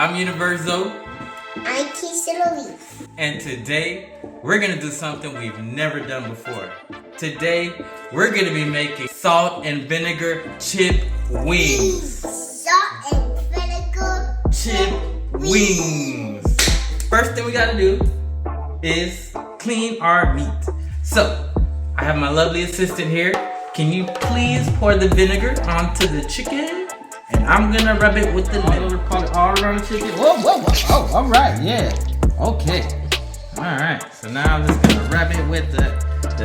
I'm UniverseZo. I'm And today, we're gonna do something we've never done before. Today, we're gonna be making salt and vinegar chip wings. Salt and vinegar Chip wings. First thing we gotta do is clean our meat. So, I have my lovely assistant here. Can you please pour the vinegar onto the chicken? And I'm gonna rub it with the lemon. All around the chicken. Whoa, whoa, whoa. Oh, all right, yeah. Okay. All right. So now I'm just gonna rub it with the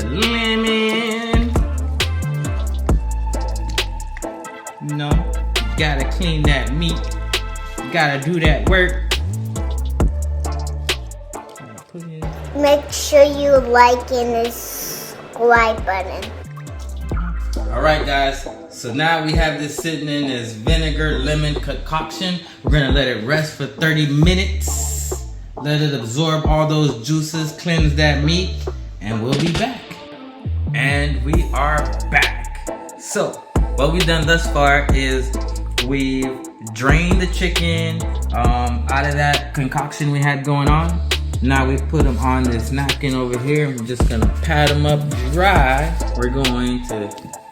lemon. You know, you gotta clean that meat. You gotta do that work. Make sure you like and subscribe button. Alright guys, so now we have this sitting in this vinegar lemon concoction. We're gonna let it rest for 30 minutes. Let it absorb all those juices, cleanse that meat, and we'll be back. And we are back. So, what we've done thus far is we've drained the chicken out of that concoction we had going on. Now we put them on this napkin over here. We're just gonna pat them up dry. We're going to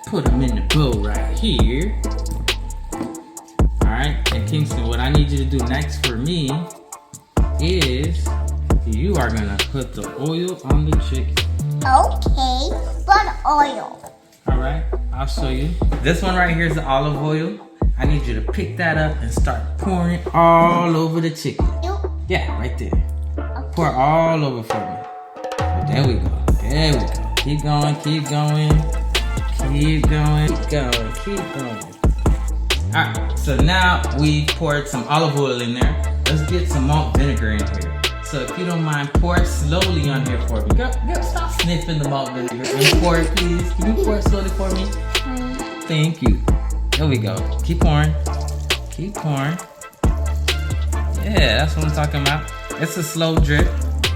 put them in the bowl right here. Alright, and Kingston, what I need you to do next for me is you are gonna put the oil on the chicken. Okay, but oil. Alright, I'll show you. This one right here is the olive oil. I need you to pick that up and start pouring it all over the chicken. Yeah, right there. Pour all over for me. There we go. There we go. Keep going, keep going. Keep going, keep going, keep going. Alright, so now we poured some olive oil in there. Let's get some malt vinegar in here. So if you don't mind, pour it slowly on here for me. Girl, stop sniffing the malt vinegar and pour it, please. Can you pour it slowly for me? Thank you. There we go. Keep pouring. Keep pouring. Yeah, that's what I'm talking about. It's a slow drip.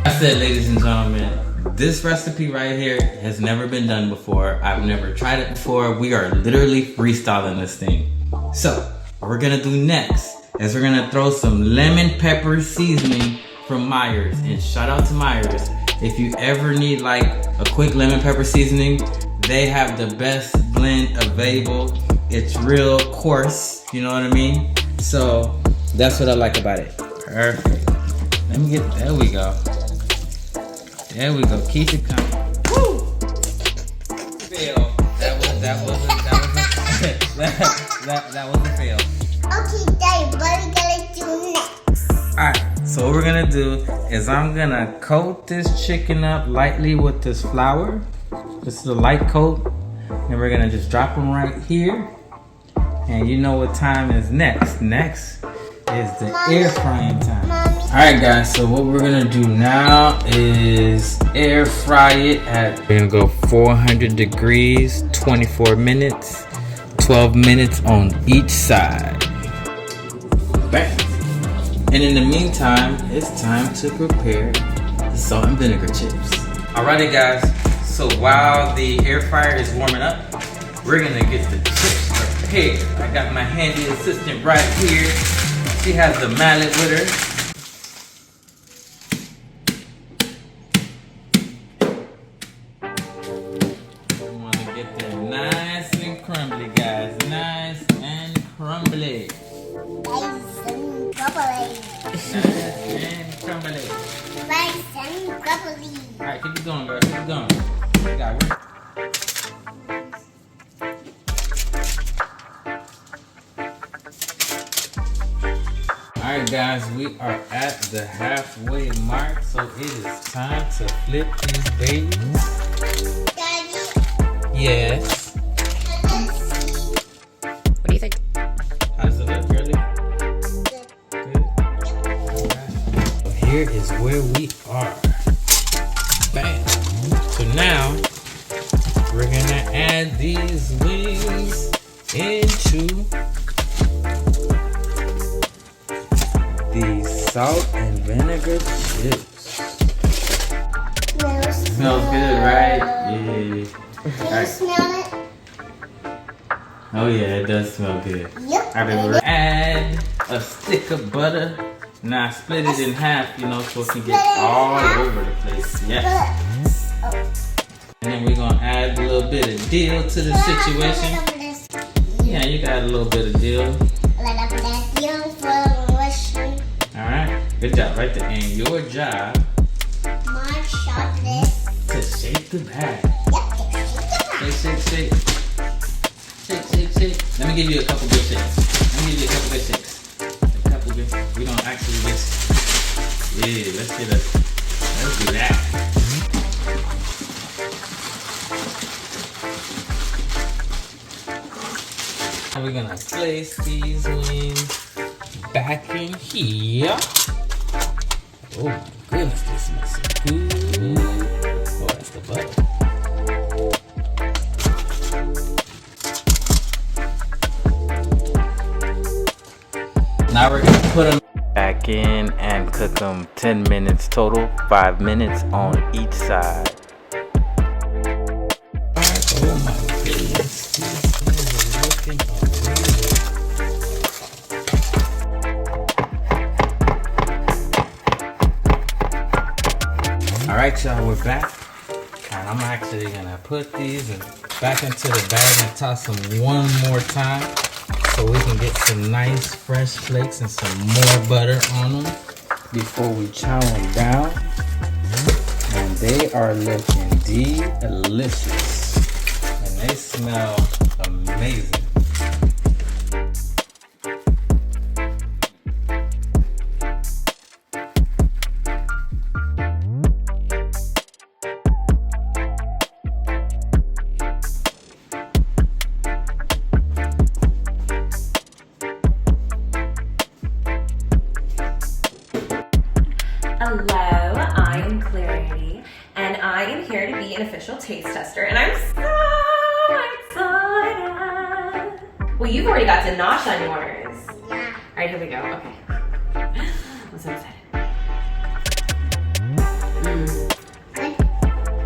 I said, ladies and gentlemen, this recipe right here has never been done before. I've never tried it before. We are literally freestyling this thing. So, what we're gonna do next is we're gonna throw some lemon pepper seasoning from Myers. And shout out to Myers. If you ever need like a quick lemon pepper seasoning, they have the best blend available. It's real coarse, you know what I mean? So, that's what I like about it. Perfect. Let me get, there we go. There we go. Keep it coming. Woo! Fail. That was a fail. Okay, Daddy, what are we gonna do next? Alright, so what we're gonna do is I'm gonna coat this chicken up lightly with this flour. This is a light coat. And we're gonna just drop them right here. And you know what time is next. Next is the air frying time. Alright guys, so what we're gonna do now is air fry it at, we're gonna go 400 degrees, 24 minutes, 12 minutes on each side. Bam! And in the meantime, it's time to prepare the salt and vinegar chips. Alrighty guys, so while the air fryer is warming up, we're gonna get the chips prepared. I got my handy assistant right here. She has the mallet with her. Crumbly, guys. Nice and crumbly. Nice and crumbly. Nice and crumbly. Nice and crumbly. Alright, keep it going, girl. Keep it going. You got work. Alright, guys. We are at the halfway mark, so it is time to flip these babies. Daddy? Yes. What do you think? How does it look, girlie? Good. Alright. So here is where we are. Bam. So now we're gonna add these wings into these salt and vinegar chips. Smells good, right? Yeah. Can you smell it? Oh yeah, it does smell good. Yep. I remember add a stick of butter Now split it in half, you know, so it can get all over the place. Yes. And then we're gonna add a little bit of dill to the situation. Yeah, you got a little bit of dill. Alright, good job right there. And your job to shake the bag. Shake. Let me give you a couple good shakes. We don't actually just, yeah, let's do that. Now we're gonna place these wings back in here. Oh my goodness, this smells so good. Oh, that's the butter. Now we're gonna put them back in and cook them 10 minutes total, 5 minutes on each side. Oh my goodness, these things are looking amazing. Alright y'all, we're back. And I'm actually gonna put these back into the bag and toss them one more time, so we can get some nice fresh flakes and some more butter on them before we chow them down. And they are looking delicious. And they smell amazing. Hello, I am Clarity, and I am here to be an official taste tester, and I'm so excited. Well, you've already got ganache on yours. Yeah. All right, here we go. Okay. I'm so excited.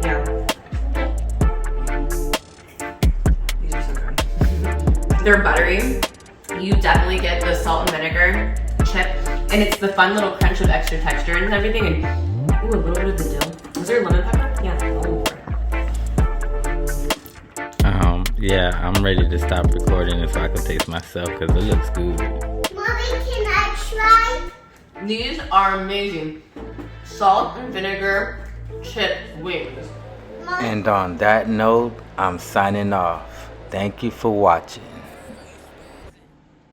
Yeah. These are so good. They're buttery. You definitely get the salt and vinegar chip, and it's the fun little crunch of extra texture and everything, and ooh, a little bit of the dill. Was there lemon pepper? Yeah, all over it. Yeah, I'm ready to stop recording it so I can taste myself because it looks good. Mommy, can I try? These are amazing. Salt and vinegar chip wings. And on that note, I'm signing off. Thank you for watching.